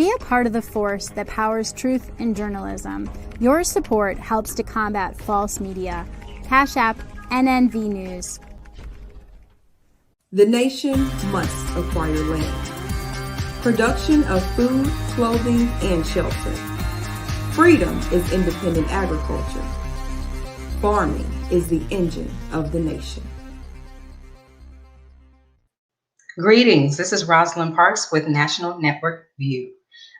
Be a part of the force that powers truth in journalism. Your support helps to combat false media. Cash App NNV News. The nation must acquire land. Production of food, clothing, and shelter. Freedom is independent agriculture. Farming is the engine of the nation. Greetings, this is Rosalind Parks with National Network View.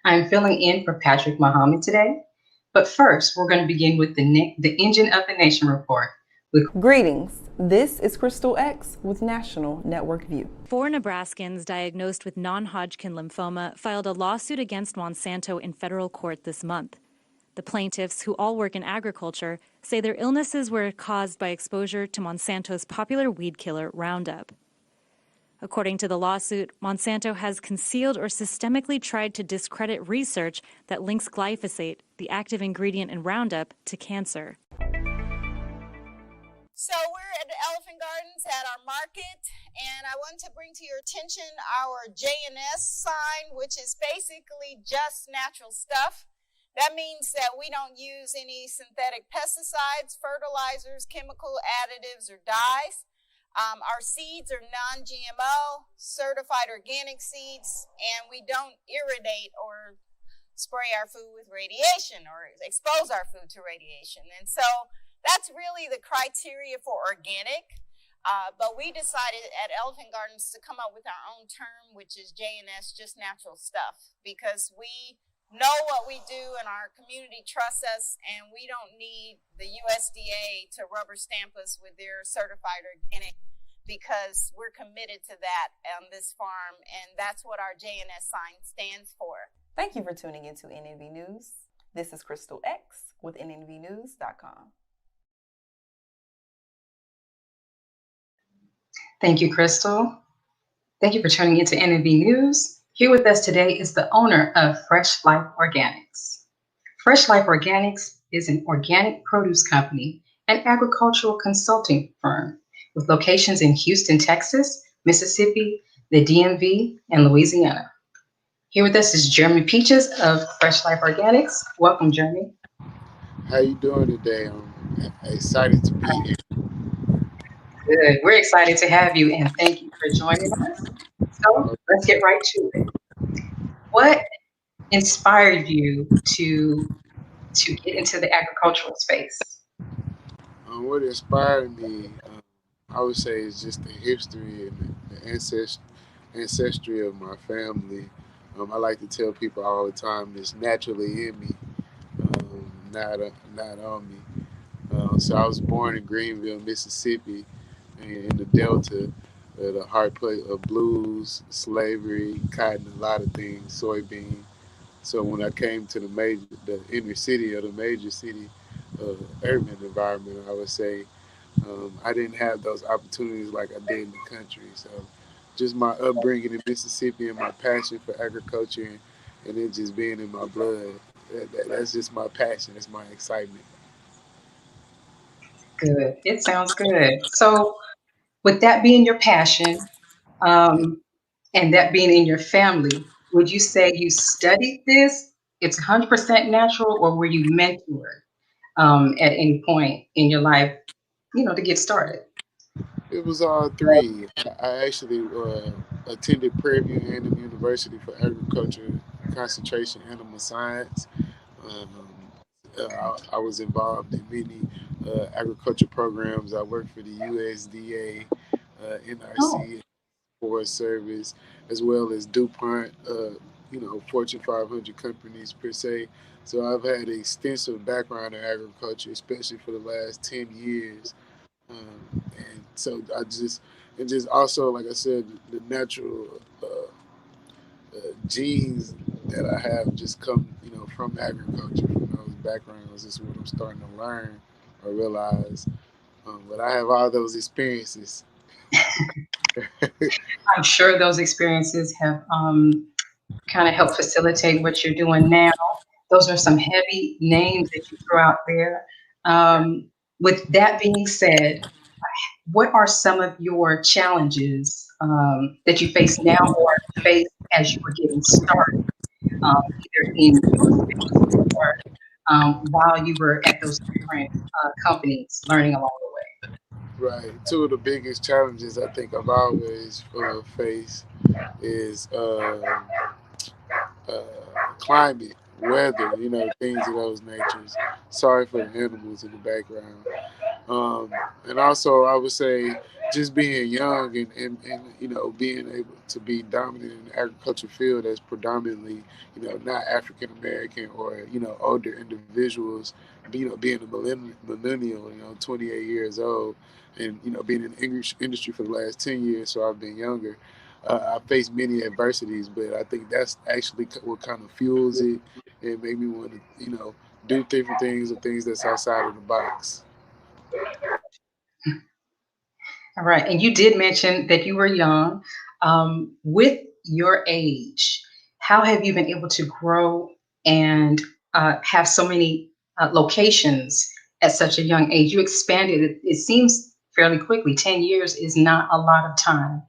I'm filling in for Patrick Muhammad today, but first we're going to begin with the Engine of the Nation report. Greetings, this is Crystal X with National Network View. 4 Nebraskans diagnosed with non-Hodgkin lymphoma filed a lawsuit against Monsanto in federal court this month. The plaintiffs, who all work in agriculture, say their illnesses were caused by exposure to Monsanto's popular weed killer, Roundup. According to the lawsuit, Monsanto has concealed or systemically tried to discredit research that links glyphosate, the active ingredient in Roundup, to cancer. So we're at the Elephant Gardens at our market, and I want to bring to your attention our J&S sign, which is basically just natural stuff. That means that we don't use any synthetic pesticides, fertilizers, chemical additives, or dyes. Our seeds are non-GMO, certified organic seeds, and we don't irradiate or spray our food with radiation or expose our food to radiation. And so that's really the criteria for organic. But we decided at Elephant Gardens to come up with our own term, which is J&S, just natural stuff, because we know what we do and our community trusts us, and we don't need the USDA to rubber stamp us with their certified organic, because we're committed to that on this farm, and that's what our J&S sign stands for. Thank you for tuning into NNV News. This is Crystal X with nnvnews.com. Thank you, Crystal. Thank you for tuning into NNV News. Here with us today is the owner of Fresh Life Organics. Fresh Life Organics is an organic produce company and agricultural consulting firm with locations in Houston, Texas, Mississippi, the DMV, and Louisiana. Here with us is Jeremy Peaches of Fresh Life Organics. Welcome, Jeremy. How you doing today? I'm excited to be here. Good. We're excited to have you, and thank you for joining us. So let's get right to it. What inspired you to get into the agricultural space? What inspired me, I would say, is just the history and the ancestry of my family. I like to tell people all the time, it's naturally in me, not on me. So I was born in Greenville, Mississippi, in the Delta, the heartplace of blues, slavery, cotton, a lot of things, soybean. So when I came to the inner city or the major city, urban environment, I would say, I didn't have those opportunities like I did in the country. So just my upbringing in Mississippi and my passion for agriculture and it just being in my blood, that's just my passion, that's my excitement. Good. It sounds good. So with that being your passion, and that being in your family, would you say you studied this? It's 100% natural, or were you mentored at any point in your life, to get started? It was all three. I actually attended Prairie View A&M University for Agriculture, concentration animal science. I was involved in many agriculture programs. I worked for the USDA, NRC, Forest Service, as well as DuPont, Fortune 500 companies per se. So I've had an extensive background in agriculture, especially for the last 10 years. And so just also, like I said, the natural genes that I have just come, from agriculture, from those backgrounds. Is what I'm starting to learn or realize. But I have all those experiences. I'm sure those experiences have kind of helped facilitate what you're doing now. Those are some heavy names that you throw out there. With that being said, what are some of your challenges that you face now or face as you were getting started either in your space or while you were at those different companies learning along the way? Right. Two of the biggest challenges I think I've always faced is uh, climate, weather, things of those natures. Sorry for the animals in the background. Um, and also, I would say just being young and being able to be dominant in the agriculture field as predominantly, not African American or, older individuals, being a millennial, 28 years old and, being in the English industry for the last 10 years, so I've been younger. I faced many adversities, but I think that's actually what kind of fuels it and made me want to, do different things or things that's outside of the box. All right. And you did mention that you were young. With your age, how have you been able to grow and have so many locations at such a young age? You expanded, it seems fairly quickly. 10 years is not a lot of time.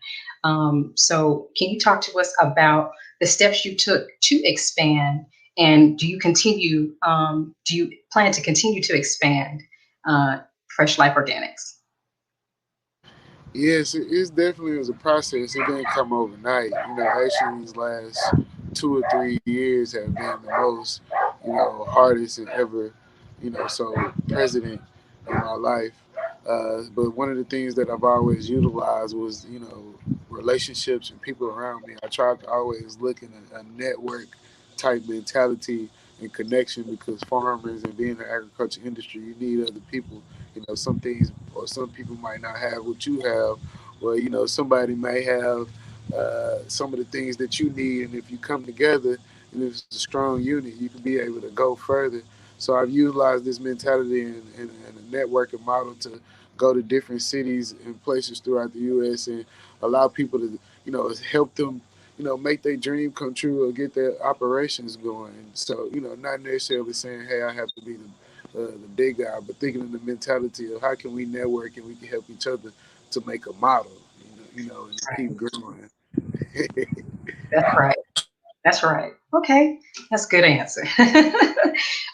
So, can you talk to us about the steps you took to expand? And do you plan to continue to expand Fresh Life Organics? Yes, it definitely was a process. It didn't come overnight. Actually, these last 2 or 3 years have been the most, hardest and ever, so president in my life. But one of the things that I've always utilized was, relationships and people around me. I tried to always look in a network type mentality and connection because farmers and being in the agriculture industry, you need other people. Some things or some people might not have what you have, or somebody may have some of the things that you need, and if you come together and if it's a strong unit, you can be able to go further. So I've utilized this mentality and a networking model to go to different cities and places throughout the U.S. and allow people to, help them, make their dream come true or get their operations going. So, not necessarily saying, hey, I have to be the big guy, but thinking in the mentality of how can we network and we can help each other to make a model, and keep growing. That's right. That's right. Okay, that's a good answer.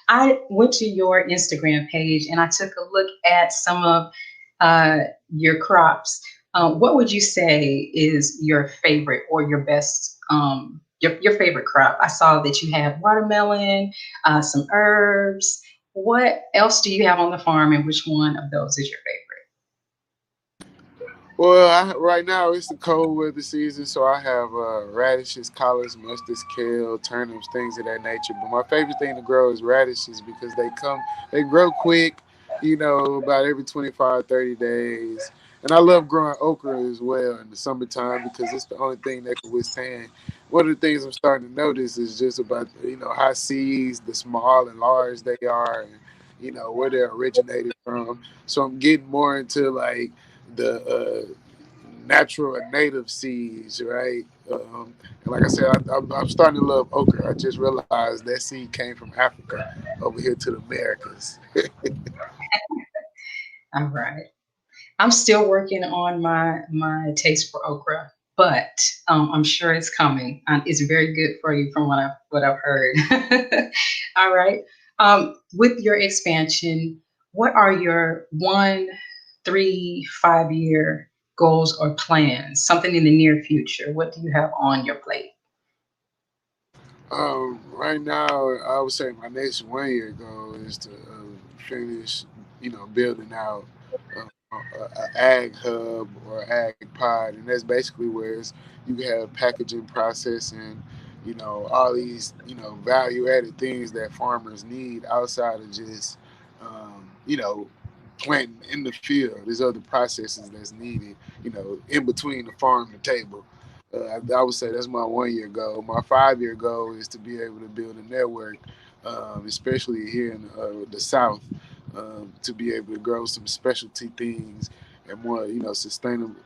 I went to your Instagram page and I took a look at some of your crops. What would you say is your favorite or your best, your favorite crop? I saw that you have watermelon, some herbs. What else do you have on the farm, and which one of those is your favorite? Well, right now it's the cold weather season, so I have radishes, collards, mustards, kale, turnips, things of that nature. But my favorite thing to grow is radishes because they grow quick, about every 25, 30 days. And I love growing okra as well in the summertime because it's the only thing that can withstand. One of the things I'm starting to notice is just about, high seas, the small and large they are, and, where they're originated from. So I'm getting more into like the natural and native seeds, right? And like I said, I'm starting to love okra. I just realized that seed came from Africa over here to the Americas. All right. I'm still working on my taste for okra, but I'm sure it's coming. It's very good for you, from what I've heard. All right. With your expansion, what are your 1, 3, 5 year goals or plans? Something in the near future. What do you have on your plate? Right now, I would say my next 1 year goal is to finish, building out a ag hub or ag pod, and that's basically where you can have packaging, processing, all these, value added things that farmers need outside of just, planting in the field. There's other processes that's needed, in between the farm and the table. I would say that's my 1 year goal. My 5 year goal is to be able to build a network, especially here in the South, to be able to grow some specialty things and more, sustainable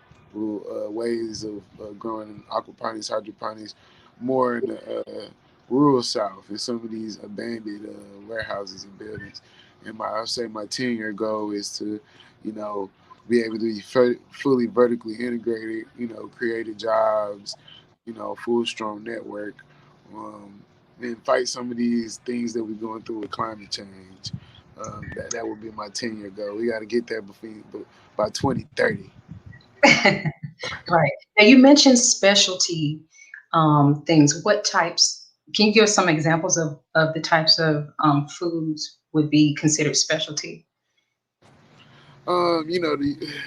ways of growing in aquaponics, hydroponics, more in the rural South in some of these abandoned warehouses and buildings. And I'll say my 10 year goal is to, you know, be able to be fully vertically integrated, creative jobs, full strong network, um, and fight some of these things that we're going through with climate change. That would be my 10-year goal. We got to get there by 2030. Right. Now you mentioned specialty things. What types? Can you give us some examples of the types of foods would be considered specialty? The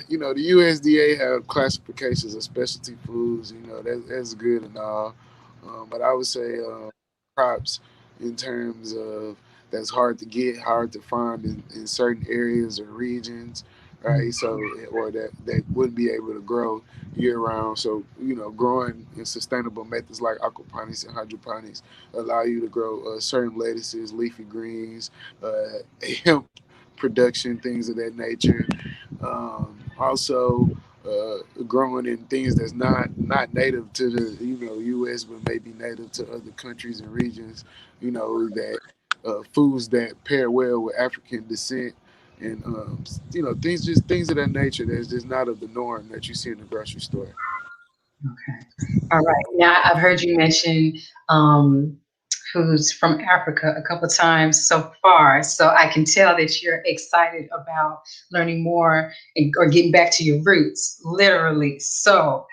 USDA have classifications of specialty foods. That's good and all, but I would say crops in terms of that's hard to get, hard to find in certain areas or regions, right? So or that wouldn't be able to grow year round. So growing in sustainable methods like aquaponics and hydroponics allow you to grow certain lettuces, leafy greens, hemp production, things of that nature. Also, growing in things that's not native to the U.S. but maybe native to other countries and regions. That foods that pair well with African descent and things of that nature that's just not of the norm that you see in the grocery store. Okay. All right. Now I've heard you mention um, foods from Africa a couple times so far, so I can tell that you're excited about learning more or getting back to your roots, literally. So,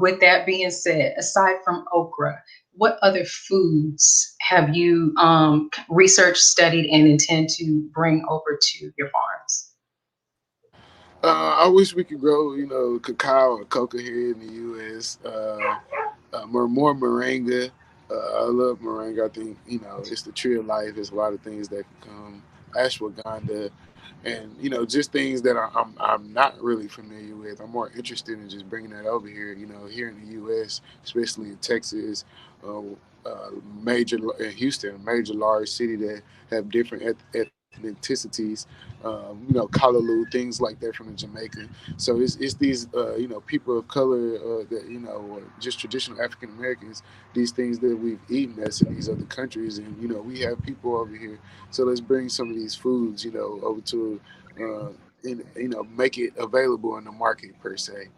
with that being said, aside from okra, what other foods have you researched, studied, and intend to bring over to your farms? I wish we could grow, cacao or cocoa here in the U.S. More moringa. I love moringa. I think it's the tree of life. There's a lot of things that can come. Ashwagandha, and just things that I'm not really familiar with. I'm more interested in just bringing that over here. Here in the U.S., especially in Texas, uh, major in Houston, a major large city that have different ethnicities. Callaloo, things like that from Jamaica. So it's these people of color that or just traditional African Americans. These things that we've eaten that's in these other countries, and we have people over here. So let's bring some of these foods over to make it available in the market per se.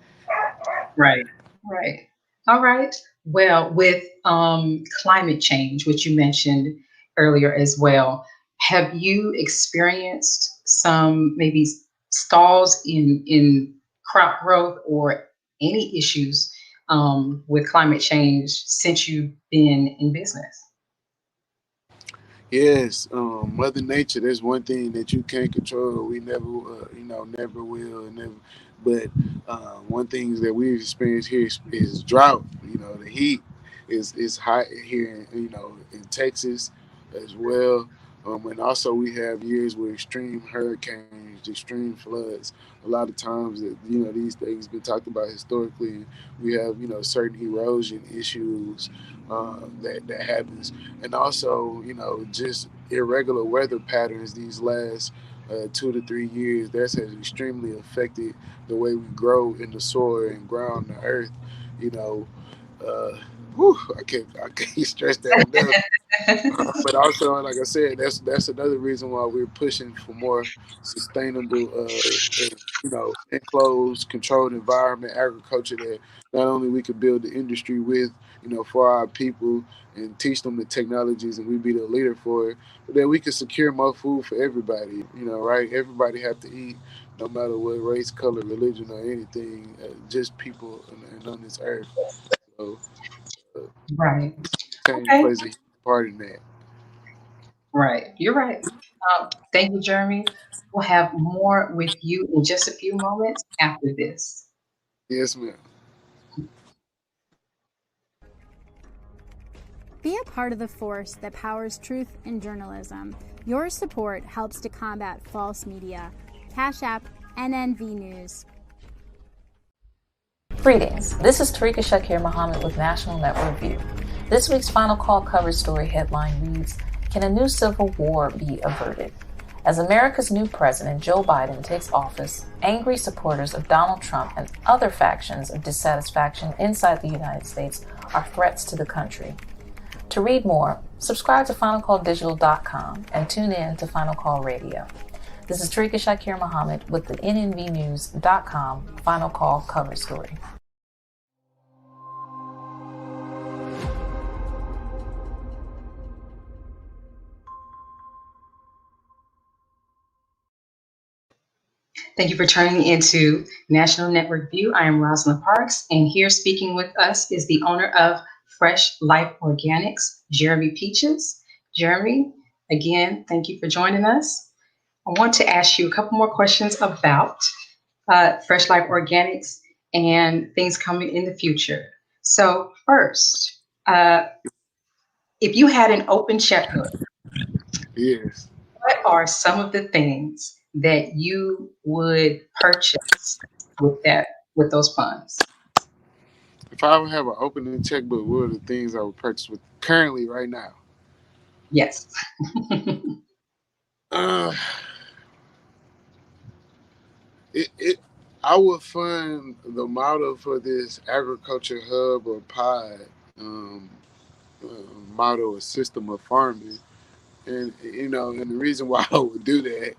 Right. Right. All right. Well, with climate change, which you mentioned earlier as well, have you experienced some maybe stalls in crop growth or any issues with climate change since you've been in business? Yes, Mother Nature. There's one thing that you can't control. We never, never will, and never. But one thing that we've experienced here is drought. The heat is hot here, in Texas as well. And also we have years with extreme hurricanes, extreme floods. A lot of times that these things been talked about historically. We have certain erosion issues that happens, and also just irregular weather patterns these last 2 to 3 years. That has extremely affected the way we grow in the soil and ground the earth. You know, uh, I can't stress that enough. But also, like I said, that's another reason why we're pushing for more sustainable, enclosed, controlled environment agriculture that not only we could build the industry with, for our people and teach them the technologies, and we be the leader for it, but that we could secure more food for everybody. Right? Everybody have to eat, no matter what race, color, religion, or anything. Just people and on this earth. So, Right. change Okay. plays a huge part in that. Right. You're right. Thank you, Jeremy. We'll have more with you in just a few moments after this. Yes, ma'am. Be a part of the force that powers truth in journalism. Your support helps to combat false media. Cash App NNV News. Greetings. This is Tarika Shakir Muhammad with National Network View. This week's Final Call cover story headline reads, "Can a new civil war be averted?" As America's new president, Joe Biden, takes office, angry supporters of Donald Trump and other factions of dissatisfaction inside the United States are threats to the country. To read more, subscribe to FinalCallDigital.com and tune in to Final Call Radio. This is Tarika Shakir Muhammad with the NNVnews.com Final Call cover story. Thank you for turning into National Network View. I am Rosalind Parks, and here speaking with us is the owner of Fresh Life Organics, Jeremy Peaches. Jeremy, again, thank you for joining us. I want to ask you a couple more questions about Fresh Life Organics and things coming in the future. So first, if you had an open checkbook, Yes. what are some of the things that you would purchase with those funds? If I would have an opening checkbook, what are the things I would purchase with currently right now? Yes. Uh, it I would fund the model for this agriculture hub or pod um, uh, model or system of farming, and and the reason why I would do that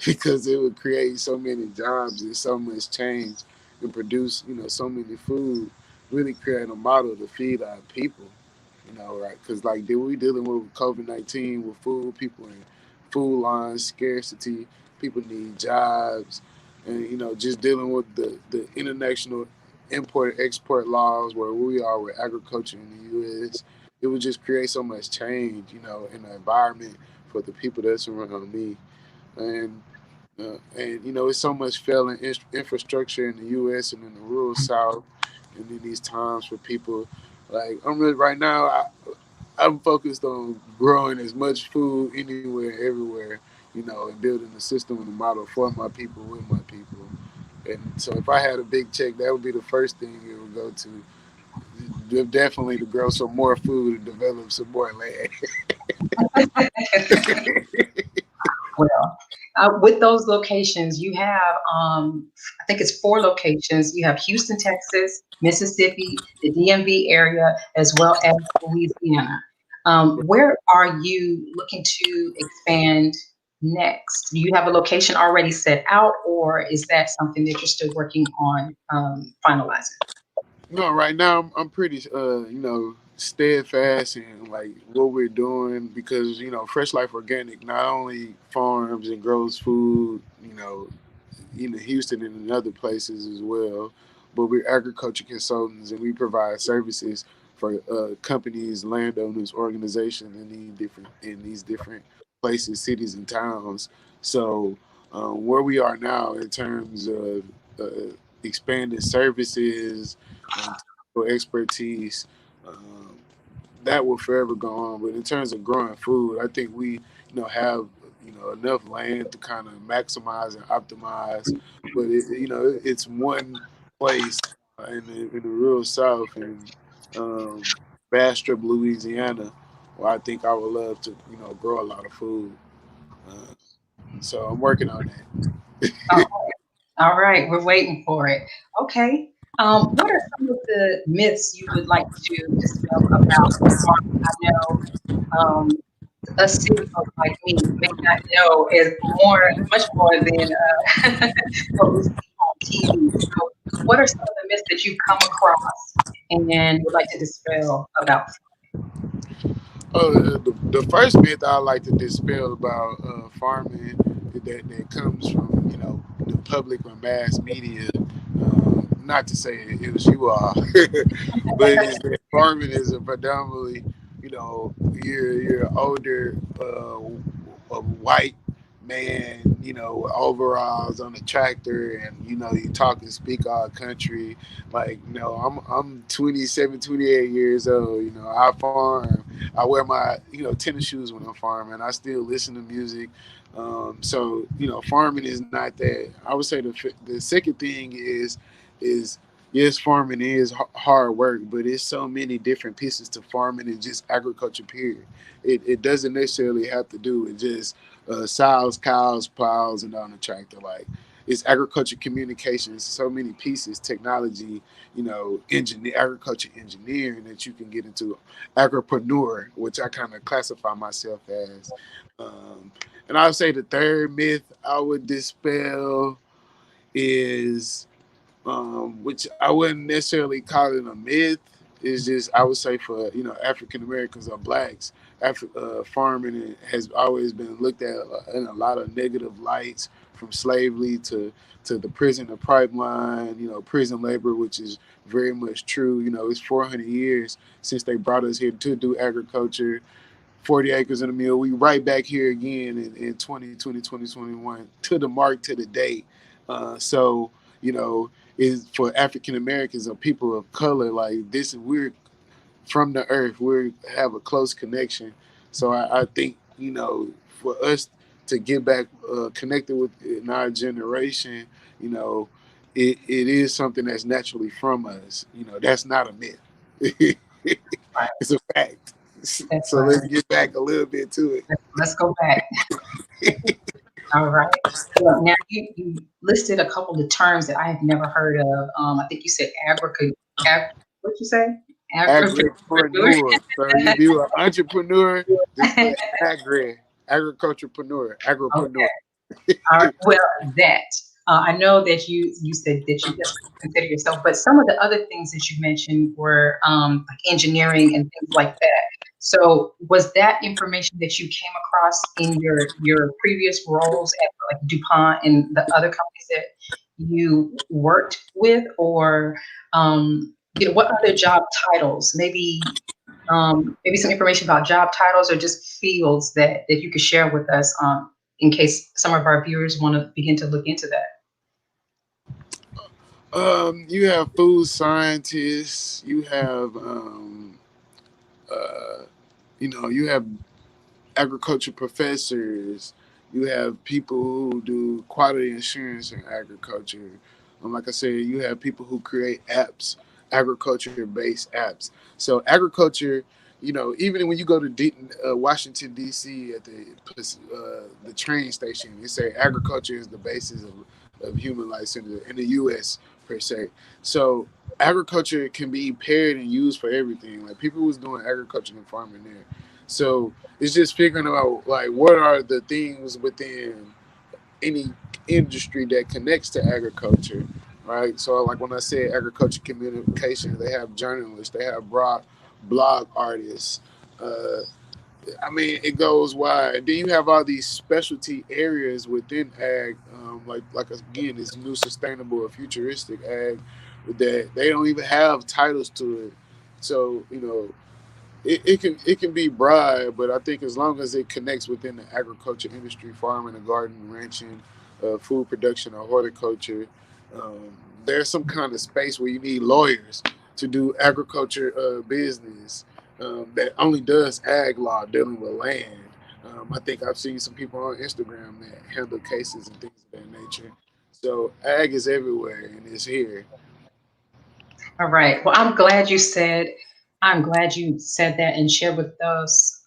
because it would create so many jobs and so much change and produce so many food, really create a model to feed our people. Right? Because like we dealing with COVID-19 with food, people in food lines, scarcity, people need jobs, and just dealing with the international import export laws where we are with agriculture in the U.S. It would just create so much change, in the environment for the people that's around me, and it's so much failing infrastructure in the U.S. and in the rural South, and in these times for people. Like I'm really right now, I'm focused on growing as much food anywhere, everywhere, and building a system and a model for my people, with my people. And so if I had a big check, that would be the first thing it would go to. Definitely to grow some more food and develop some more land. Well, with those locations, you have, I think it's 4 locations. You have Houston, Texas, Mississippi, the DMV area, as well as Louisiana. Where are you looking to expand next? Do you have a location already set out, or is that something that you're still working on finalizing? No, right now I'm pretty, steadfast in like what we're doing because Fresh Life Organic not only farms and grows food, in Houston and in other places as well, but we're agriculture consultants and we provide services for companies, landowners, organizations in these different places, cities, and towns. So where we are now in terms of expanding services and technical expertise. Um, that will forever go on. But in terms of growing food, I think we, have enough land to kind of maximize and optimize. But it's one place in the rural South in Bastrop, Louisiana, where I think I would love to, grow a lot of food. Uh, so I'm working on Oh, that. all right, we're waiting for it. Okay. What are some of the myths you would like to dispel about farming? I know us city folks like me may not know is much more than what we see on TV. So, what are some of the myths that you've come across and would like to dispel about? Oh, the first myth I like to dispel about farming that comes from the public or mass media. Not to say it was you all, but it's that farming is a predominantly you're older a white man with overalls on a tractor and you talk and speak our country like I'm 27, 28 years old. I farm. I wear my tennis shoes when I'm farming. I still listen to music. So farming is not that. I would say the second thing is yes, farming is hard work, but it's so many different pieces to farming and just agriculture. Period. It doesn't necessarily have to do with just sows, cows, plows, and on the tractor. Like it's agriculture communications, so many pieces, technology, agriculture engineering that you can get into, agripreneur, which I kind of classify myself as. Um, and I would say the third myth I would dispel is, which I wouldn't necessarily call it a myth. Is just I would say for African Americans or blacks, farming has always been looked at in a lot of negative lights from slavery to the prison to pipeline, prison labor, which is very much true. It's 400 years since they brought us here to do agriculture. 40 acres in a mill. We right back here again in 2020, 2021 to the mark, to the date. So, is for African Americans or people of color, like this, we're from the earth. We have a close connection. So I think, for us to get back connected with in our generation, it is something that's naturally from us. That's not a myth. Right. It's a fact. That's So right. let's get back a little bit to it. Let's go back. All right. Well, now you listed a couple of terms that I have never heard of. I think you said what'd you say? Agripreneur. So if you're an entrepreneur, just put agriculturepreneur. Okay. All right. Well, that I know that you said that you just consider yourself, but some of the other things that you mentioned were like engineering and things like that. So was that information that you came across in your previous roles at like DuPont and the other companies that you worked with, or what other job titles? Maybe some information about job titles or just fields that you could share with us in case some of our viewers want to begin to look into that. You have food scientists. You have you have agriculture professors. You have people who do quality assurance in agriculture. Like I said, you have people who create apps, agriculture-based apps. So agriculture, even when you go to Washington D.C. at the train station, you say agriculture is the basis of human life in the U.S. per se. So agriculture can be paired and used for everything. Like people was doing agriculture and farming there. So it's just figuring out like what are the things within any industry that connects to agriculture, right? So like when I say agriculture communication, they have journalists, they have blog artists. It goes wide. Then you have all these specialty areas within ag, like again, this new sustainable or futuristic ag that they don't even have titles to it. So it can be broad, but I think as long as it connects within the agriculture industry, farming, and garden, ranching, food production, or horticulture, there's some kind of space where you need lawyers to do agriculture business that only does ag law dealing with land. I think I've seen some people on Instagram that handle cases and things of that nature. So ag is everywhere and it's here. All right. Well, I'm glad you said that and shared with us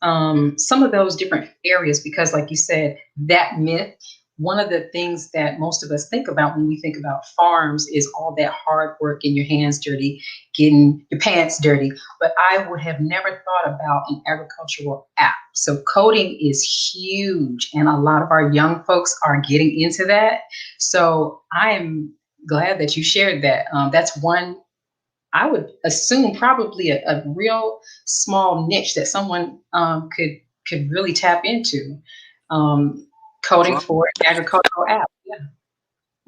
some of those different areas because, like you said, that myth. One of the things that most of us think about when we think about farms is all that hard work, getting your hands dirty, getting your pants dirty. But I would have never thought about an agricultural app. So coding is huge, and a lot of our young folks are getting into that. So I am glad that you shared that. That's one. I would assume probably a real small niche that someone could really tap into. Coding for an agricultural app. Yeah.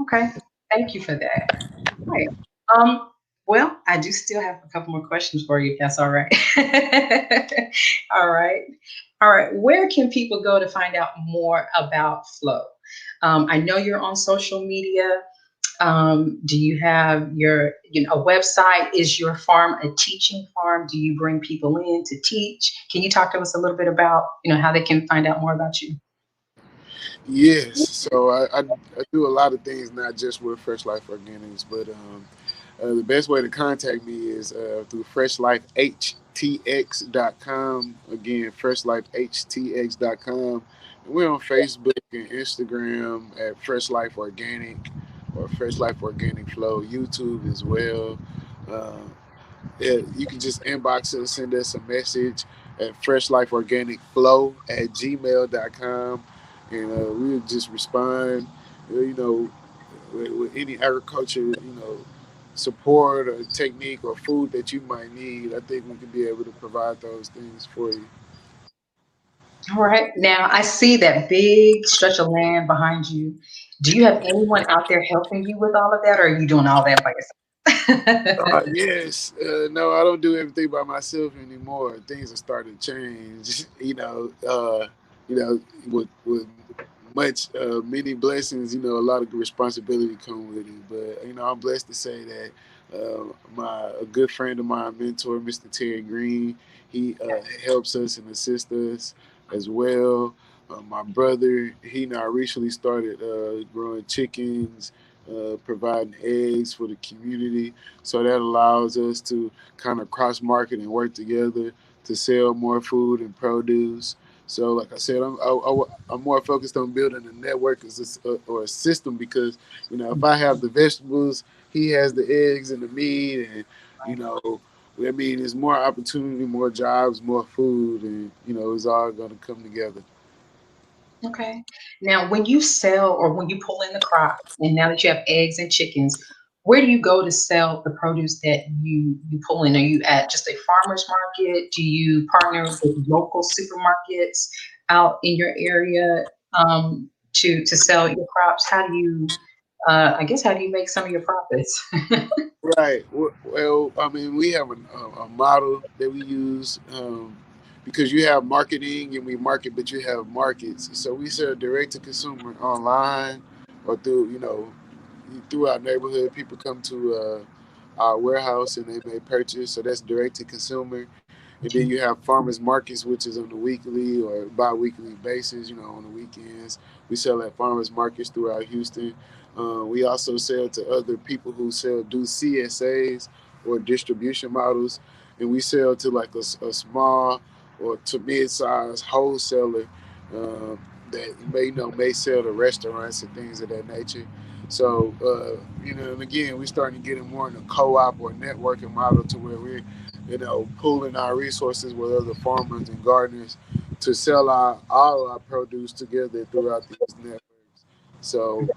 Okay. Thank you for that. All right. Well, I do still have a couple more questions for you, if that's all right. All right. All right. Where can people go to find out more about Flow? I know you're on social media. Do you have your, a website? Is your farm a teaching farm? Do you bring people in to teach? Can you talk to us a little bit about, how they can find out more about you? Yes. So I do a lot of things, not just with Fresh Life Organics, but the best way to contact me is through FreshLifeHTX.com. Again, FreshLifeHTX.com. We're on Facebook and Instagram at Fresh Life Organic or Fresh Life Organic Flow, YouTube as well. You can just inbox us, send us a message at FreshLifeOrganicFlow@gmail.com, and we'll just respond. With any agriculture, support or technique or food that you might need. I think we can be able to provide those things for you. All right. Now I see that big stretch of land behind you. Do you have anyone out there helping you with all of that, or are you doing all that by yourself? Yes, no, I don't do everything by myself anymore. Things are starting to change. With many blessings, a lot of responsibility come with it. But I'm blessed to say that a good friend of mine, mentor, Mr. Terry Green, he helps us and assists us as well. My brother, he now recently started growing chickens, providing eggs for the community. So that allows us to kind of cross market and work together to sell more food and produce. So, like I said, I'm more focused on building a network or a system because, if I have the vegetables, he has the eggs and the meat, and that means there's more opportunity, more jobs, more food, and it's all going to come together. Okay. Now, when you sell or when you pull in the crops, and now that you have eggs and chickens, where do you go to sell the produce that you pull in? Are you at just a farmer's market? Do you partner with local supermarkets out in your area to sell your crops? How do you, I guess, how do you make some of your profits? Right. Well, I mean, we have a model that we use because you have marketing and we market, but you have markets. So we sell direct to consumer online or through our neighborhood. People come to our warehouse and they may purchase. So that's direct to consumer. And then you have farmers markets, which is on a weekly or bi-weekly basis, on the weekends. We sell at farmers markets throughout Houston. We also sell to other people who do CSAs or distribution models. And we sell to like a small or to mid-sized wholesaler that may sell to restaurants and things of that nature. So, and again, we're starting to get it more in a co-op or networking model to where we're pooling our resources with other farmers and gardeners to sell all our produce together throughout these networks. So,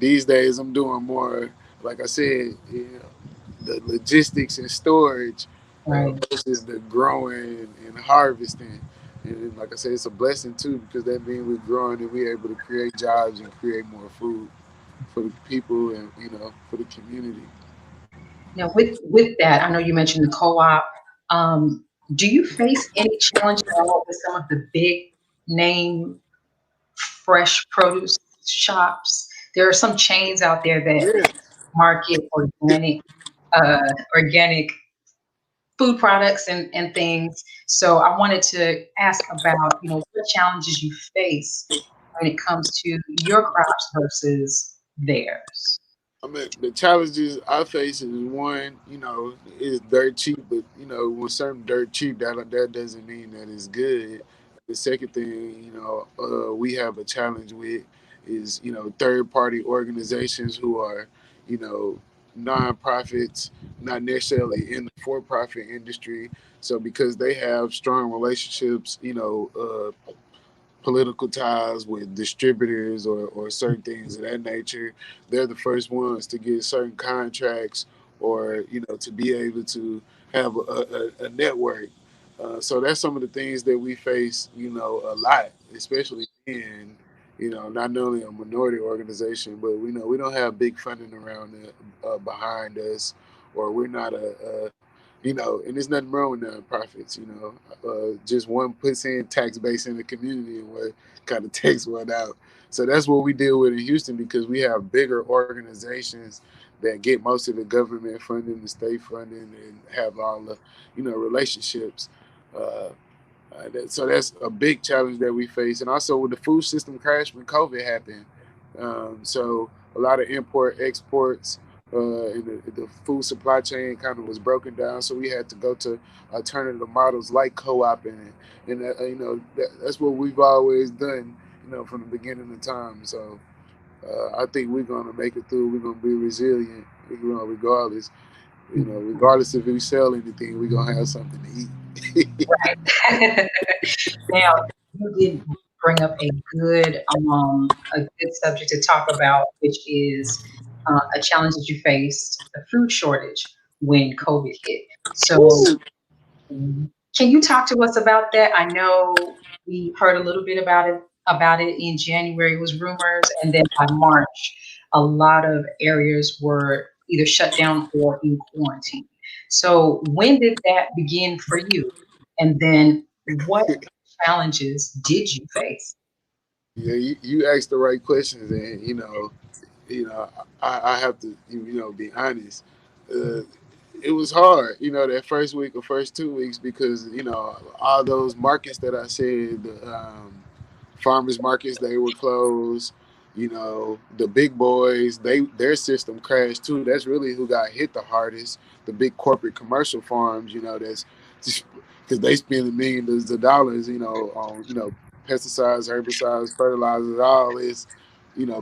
these days I'm doing more, like I said, the logistics and storage Right. versus the growing and harvesting. And like I said, it's a blessing too because that means we're growing and we're able to create jobs and create more food for the people and for the community. Now, with that, I know you mentioned the co-op. Do you face any challenge at all with some of the big name fresh produce shops? There are some chains out there that Yeah. market uh, organic food products and things. So I wanted to ask about, what challenges you face when it comes to your crops versus theirs. I mean, the challenges I face is one, is dirt cheap, but when certain dirt cheap, that doesn't mean that it's good. The second thing, we have a challenge with is, third party organizations who are, you know, nonprofits, not necessarily in the for profit industry. So because they have strong relationships, political ties with distributors or certain things of that nature, they're the first ones to get certain contracts or to be able to have a network. So that's some of the things that we face, a lot, especially in not only a minority organization, but we don't have big funding around behind us, or we're not and there's nothing wrong with nonprofits. Just one puts in tax base in the community and what kind of takes one out. So that's what we deal with in Houston because we have bigger organizations that get most of the government funding, the state funding, and have all the relationships. Uh, so that's a big challenge that we face, and also with the food system crash when COVID happened. So a lot of import exports and the food supply chain kind of was broken down. So we had to go to alternative models like co-oping, and that's what we've always done, from the beginning of time. So I think we're gonna make it through. We're gonna be resilient, regardless. Regardless if we sell anything, we're gonna have something to eat. Right. Now, you did bring up a good subject to talk about, which is a challenge that you faced, the food shortage when COVID hit. So, can you talk to us about that? I know we heard a little bit about it about it in January, it was rumors, and then by March, a lot of areas were either shut down or in quarantine. So when did that begin for you? And then what challenges did you face? Yeah, you asked the right questions, and I have to be honest. Uh, it was hard, that first week or first 2 weeks because all those markets that I said, the farmers markets, they were closed. The big boys, their system crashed too. That's really who got hit the hardest. The big corporate commercial farms, that's just because they spend millions of dollars, on pesticides, herbicides, fertilizers, all this,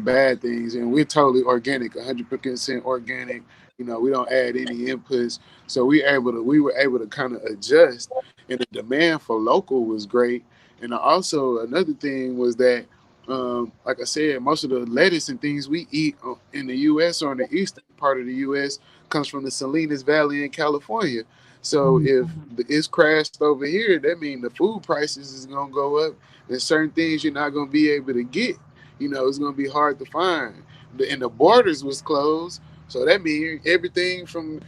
bad things. And we're totally organic, 100% organic. We don't add any inputs, so we were able to kind of adjust, and the demand for local was great. And also another thing was that, like I said, most of the lettuce and things we eat in the U.S. or in the eastern part of the U.S. comes from the Salinas Valley in California. So if it's crashed over here, that means the food prices is gonna go up, and certain things you're not gonna be able to get. It's gonna be hard to find. And the borders was closed, so that means everything from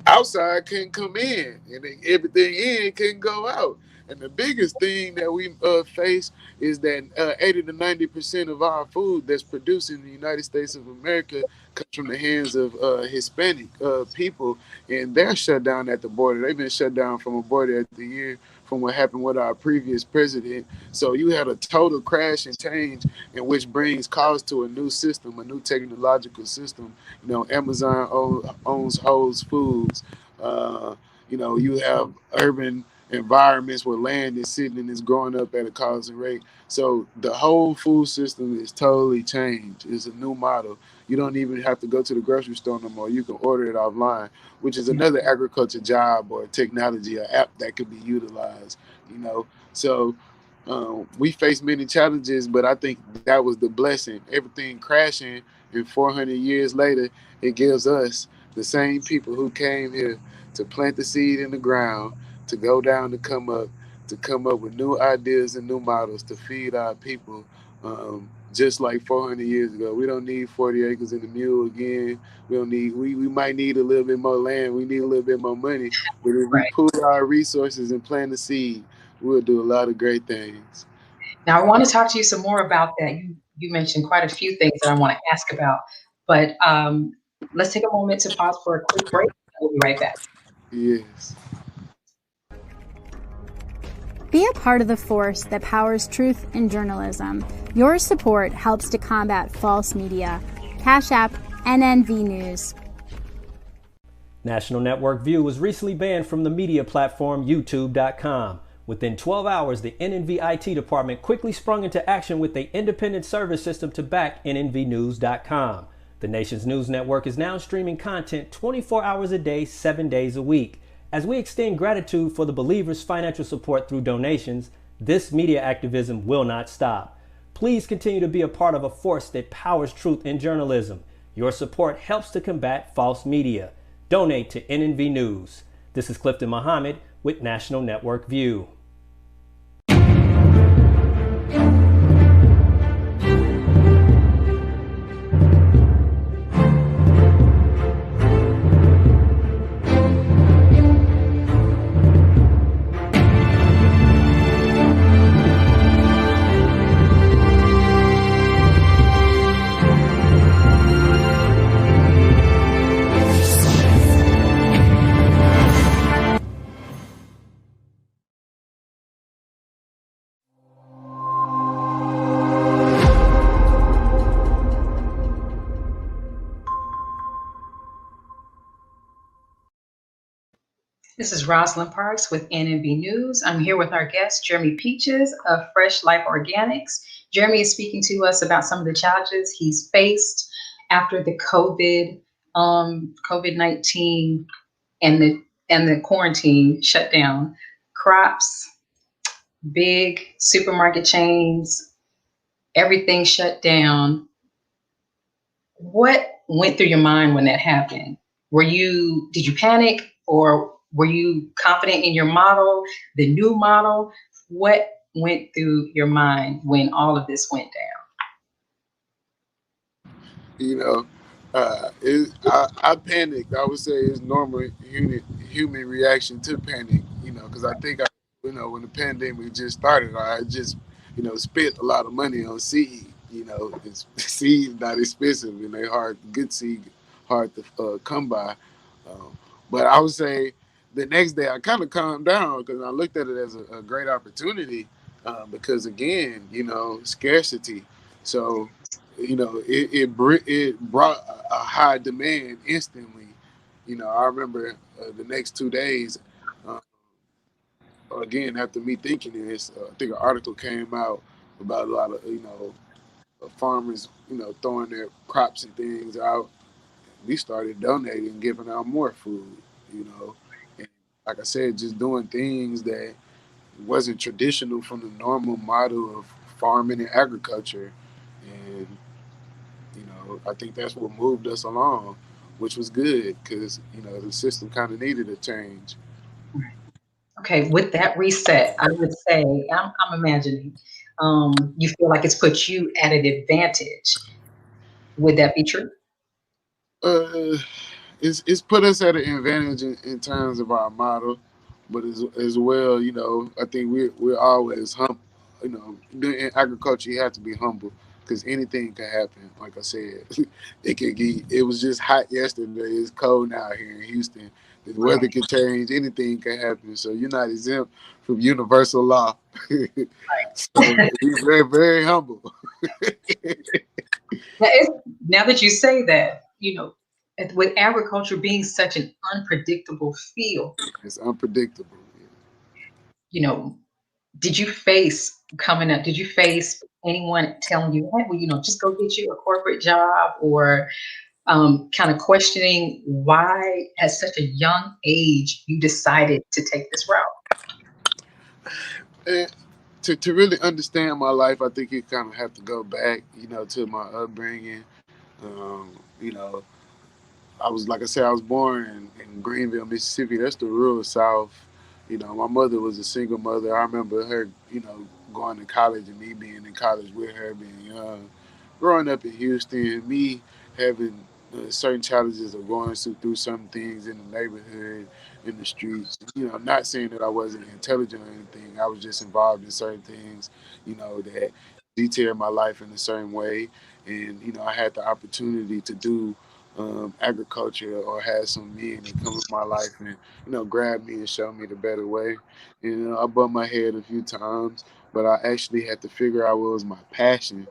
outside couldn't come in, and everything in couldn't go out. And the biggest thing that we face is that 80 to 90% of our food that's produced in the United States of America comes from the hands of Hispanic people, and they're shut down at the border. They've been shut down from a border at the year from what happened with our previous president. So you had a total crash and change, in which brings cost to a new system, a new technological system. Amazon owns Whole Foods. You have urban environments where land is sitting and is growing up at a constant rate. So the whole food system is totally changed. It's a new model. You don't even have to go to the grocery store no more. You can order it offline, which is another agriculture job or technology or app that could be utilized. So we face many challenges, but I think that was the blessing. Everything crashing, and 400 years later, it gives us the same people who came here to plant the seed in the ground, to go down, to come up with new ideas and new models to feed our people, just like 400 years ago. We don't need 40 acres and a mule again. We might need a little bit more land. We need a little bit more money. But if we pool our resources and plant the seed, we'll do a lot of great things. Now, I want to talk to you some more about that. You mentioned quite a few things that I want to ask about, but let's take a moment to pause for a quick break. We'll be right back. Yes. Be a part of the force that powers truth in journalism. Your support helps to combat false media. Cash App, NNV News. National Network View was recently banned from the media platform YouTube.com. Within 12 hours, the NNV IT department quickly sprung into action with an independent service system to back NNVnews.com. The nation's news network is now streaming content 24 hours a day, 7 days a week. As we extend gratitude for the believers' financial support through donations, this media activism will not stop. Please continue to be a part of a force that powers truth in journalism. Your support helps to combat false media. Donate to NNV News. This is Clifton Muhammad with National Network View. This is Rosalind Parks with NNV News. I'm here with our guest, Jeremy Peaches of Fresh Life Organics. Jeremy is speaking to us about some of the challenges he's faced after the COVID-19 and the quarantine shutdown. Crops, big supermarket chains, everything shut down. What went through your mind when that happened? Did you panic, or were you confident in your model, the new model? What went through your mind when all of this went down? You know, I panicked. I would say it's normal human reaction to panic. You know, because I think when the pandemic just started, I just spent a lot of money on seed. You know, seed not expensive and they good seed hard to come by. But I would say the next day I kind of calmed down because I looked at it as a great opportunity because again, scarcity. So it brought a high demand instantly. I remember the next 2 days. Uh, Again, after me thinking this, I think an article came out about a lot of farmers throwing their crops and things out. We started donating, giving out more food. And like I said, just doing things that wasn't traditional from the normal model of farming and agriculture. And I think that's what moved us along, which was good because the system kind of needed a change. Okay, with that reset, I would say I'm imagining you feel like it's put you at an advantage. Would that be true? Uh, it's put us at an advantage in terms of our model, but as well, I think we're always humble. In agriculture, you have to be humble because anything can happen. Like I said, it was just hot yesterday. It's cold now here in Houston. The weather can change. Anything can happen. So you're not exempt from universal law. So he's very, very humble. Now that you say that, with agriculture being such an unpredictable field, It's unpredictable. you know, did you face anyone telling you, hey, well, just go get you a corporate job, or kind of questioning why at such a young age you decided to take this And to really understand my life, I think you kind of have to go back, to my upbringing. Um, you know, I was like I said, I was born in Greenville, Mississippi. That's the rural South. My mother was a single mother. I remember her, going to college and me being in college with her, being young. Growing up in Houston, me having certain challenges of going through some things in the neighborhood, in the streets. Not saying that I wasn't intelligent or anything. I was just involved in certain things, that detailed my life in a certain way. And, I had the opportunity to do agriculture or had some men that come in my life and grab me and show me the better way. I bumped my head a few times, but I actually had to figure out what was my passion.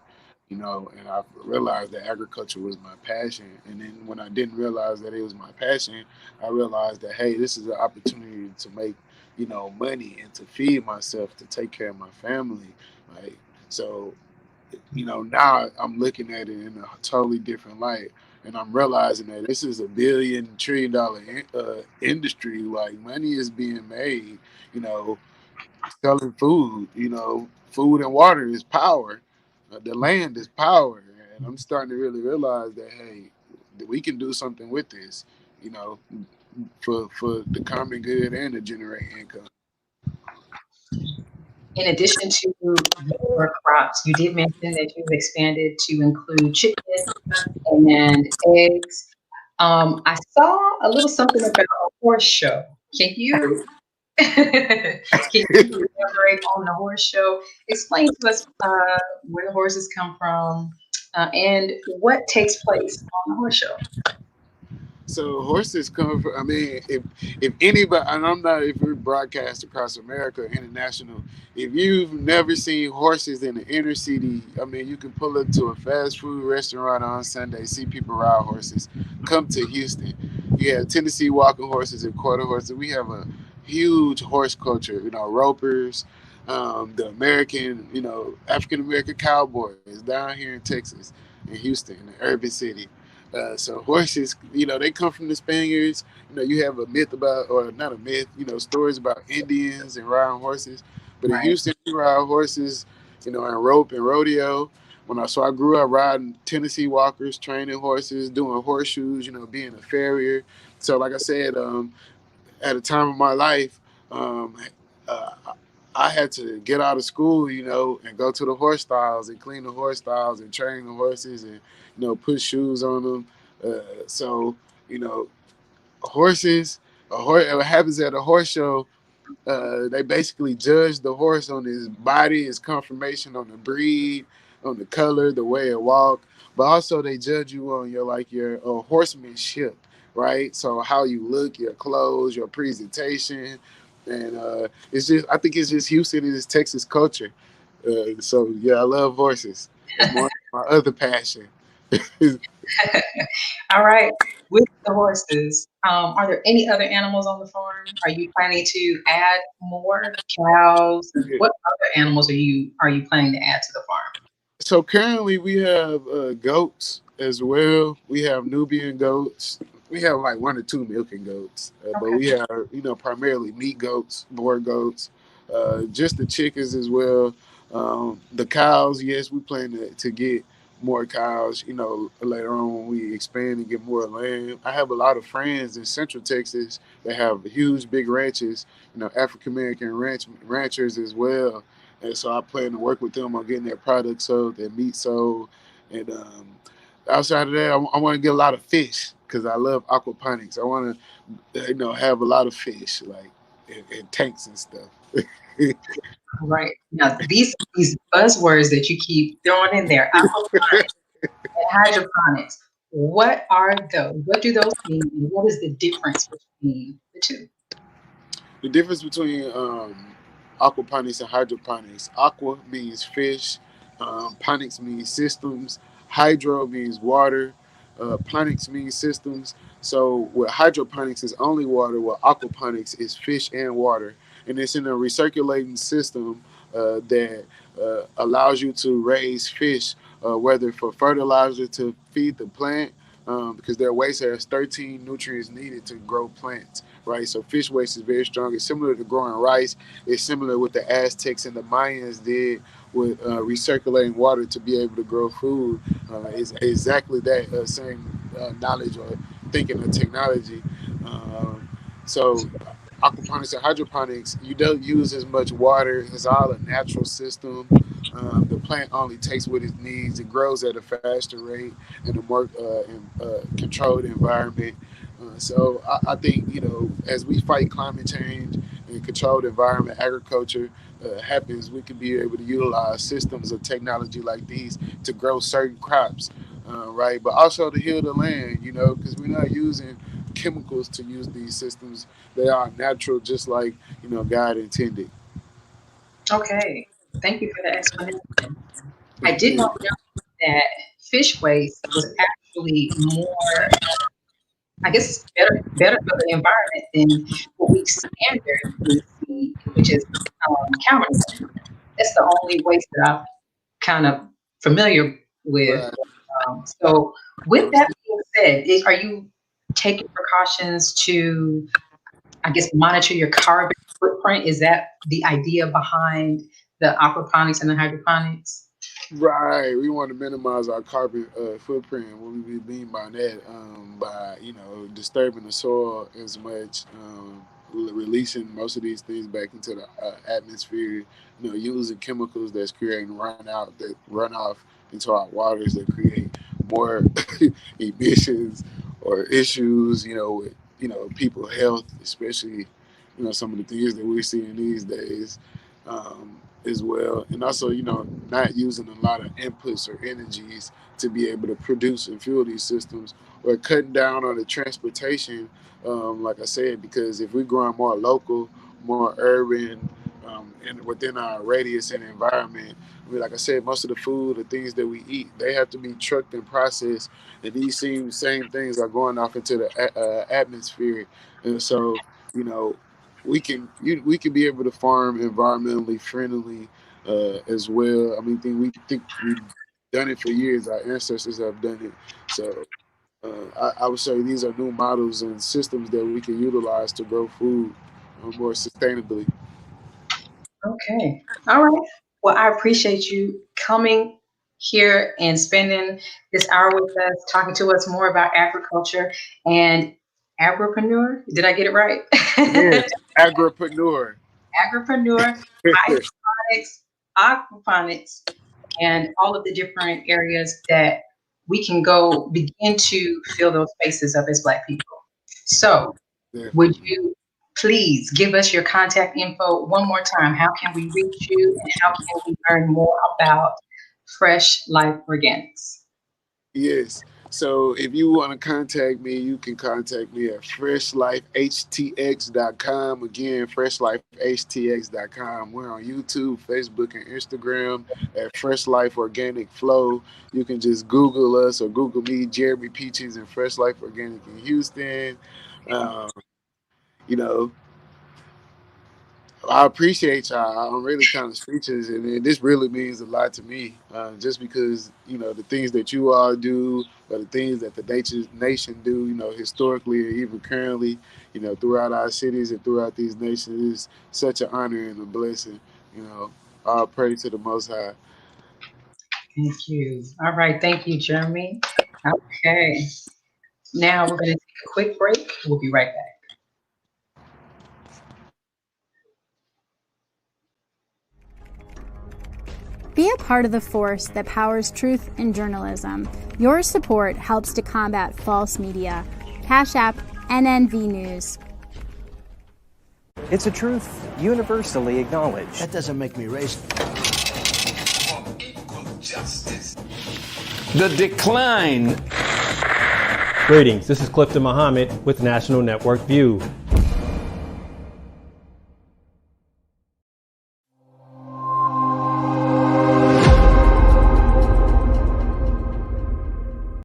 And I realized that agriculture was my passion. And then when I didn't realize that it was my passion, I realized that hey, this is an opportunity to make money and to feed myself, to take care of my family. Like so, now I'm looking at it in a totally different light. And I'm realizing that this is a $1 billion-trillion industry. Like money is being made, you know, selling food. Food and water is power. The land is power. And I'm starting to really realize that, hey, that we can do something with this, you know, for the common good and to generate income. In addition to your crops, you did mention that you've expanded to include chicken and eggs. I saw a little something about a horse show. Can you can you elaborate on the horse show? Explain to us where the horses come from and what takes place on the horse show. So horses come from. I mean, if anybody, and I'm not if we broadcast across America or international. If you've never seen horses in the inner city, I mean, you can pull up to a fast food restaurant on Sunday, see people ride horses. Come to Houston. You have Tennessee walking horses and quarter horses. We have a huge horse culture. Ropers, the American, African American cowboys down here in Texas, in Houston, in the urban city. So horses, they come from the Spaniards. You have a myth about, or not a myth, stories about Indians and riding horses. But in Right. Houston, we ride horses, and rope and rodeo. So I grew up riding Tennessee walkers, training horses, doing horseshoes, being a farrier. So like I said, at a time of my life, um, uh, I had to get out of school, and go to the horse stalls and clean the horse stalls and train the horses and, put shoes on them. So, you know, horses, what happens at a horse show, they basically judge the horse on his body, his conformation, on the breed, on the color, the way it walk, but also they judge you on your horsemanship, right? So how you look, your clothes, your presentation, and I think it's just Houston and it's Texas culture. So yeah, I love horses. It's more my other passion. All right. With the horses, are there any other animals on the farm? Are you planning to add more cows? What other animals are you planning to add to the farm? So currently we have goats as well. We have Nubian goats. We have like 1 or 2 milking goats, but we have primarily meat goats, boar goats, just the chickens as well. The cows, yes, we plan to get more cows. Later on when we expand and get more land. I have a lot of friends in Central Texas that have huge, big ranches. African American ranchers as well, and so I plan to work with them on getting their products sold, their meat sold. And outside of that, I want to get a lot of fish because I love aquaponics. I want to, have a lot of fish, like in tanks and stuff. Right. Now, these buzzwords that you keep throwing in there, aquaponics and hydroponics, what are those? What do those mean? And what is the difference between the two? The difference between aquaponics and hydroponics: aqua means fish, ponics means systems, hydro means water, ponics means systems. So with hydroponics is only water, while aquaponics is fish and water, and it's in a recirculating system that allows you to raise fish, whether for fertilizer to feed the plant, because their waste has 13 nutrients needed to grow plants, right? So fish waste is very strong. It's similar to growing rice. It's similar what the Aztecs and the Mayans did with recirculating water to be able to grow food. Is exactly that same knowledge or thinking of technology. So aquaponics and hydroponics, you don't use as much water. It's all a natural system. The plant only takes what it needs. It grows at a faster rate in a more controlled environment. So I think, as we fight climate change and controlled environment agriculture happens, we can be able to utilize systems of technology like these to grow certain crops, right? But also to heal the land, because we're not using chemicals to use these systems. They are natural, just like, God intended. Okay. Thank you for the explanation. I did not know that fish waste was actually more, I guess, better for the environment than what we standardly see, which is cow manure. That's the only waste that I'm kind of familiar with. Right. So, with that being said, are you taking precautions to, I guess, monitor your carbon footprint? Is that the idea behind the aquaponics and the hydroponics? Right. We want to minimize our carbon footprint. What we mean by that, by disturbing the soil as much, releasing most of these things back into the atmosphere. Using chemicals that's creating runoff into our waters that create more emissions or issues. With people health, especially some of the things that we're seeing these days. As well, and also not using a lot of inputs or energies to be able to produce and fuel these systems, or cutting down on the transportation, like I said, because if we're growing more local, more urban, and within our radius and environment, like I said, most of the food, the things that we eat, they have to be trucked and processed, and these same things are going off into the atmosphere, and so we can be able to farm environmentally friendly as well. I mean, think we've done it for years. Our ancestors have done it. So I would say these are new models and systems that we can utilize to grow food more sustainably. Okay. All right. Well, I appreciate you coming here and spending this hour with us, talking to us more about agriculture and agripreneur. Did I get it right? Yes, agripreneur. agripreneur, hydroponics, aquaponics, and all of the different areas that we can go begin to fill those spaces up as Black people. So would you please give us your contact info one more time? How can we reach you and how can we learn more about Fresh Life Organics? Yes. So if you want to contact me, you can contact me at freshlifehtx.com. Again, freshlifehtx.com. We're on YouTube, Facebook, and Instagram at Fresh Life Organic Flow. You can just Google us or Google me, Jeremy Peaches, and Fresh Life Organic in Houston. You know, I appreciate y'all. I'm really kind of speechless, and this really means a lot to me. Just because the things that you all do, or the things that the nation do, historically or even currently, throughout our cities and throughout these nations, is such an honor and a blessing. All praise to the Most High. Thank you. All right, thank you, Jeremy. Okay, now we're going to take a quick break. We'll be right back. Be a part of the force that powers truth in journalism. Your support helps to combat false media. Cash App, NNV News. It's a truth universally acknowledged. That doesn't make me racist. The decline. Greetings, this is Clifton Muhammad with National Network View.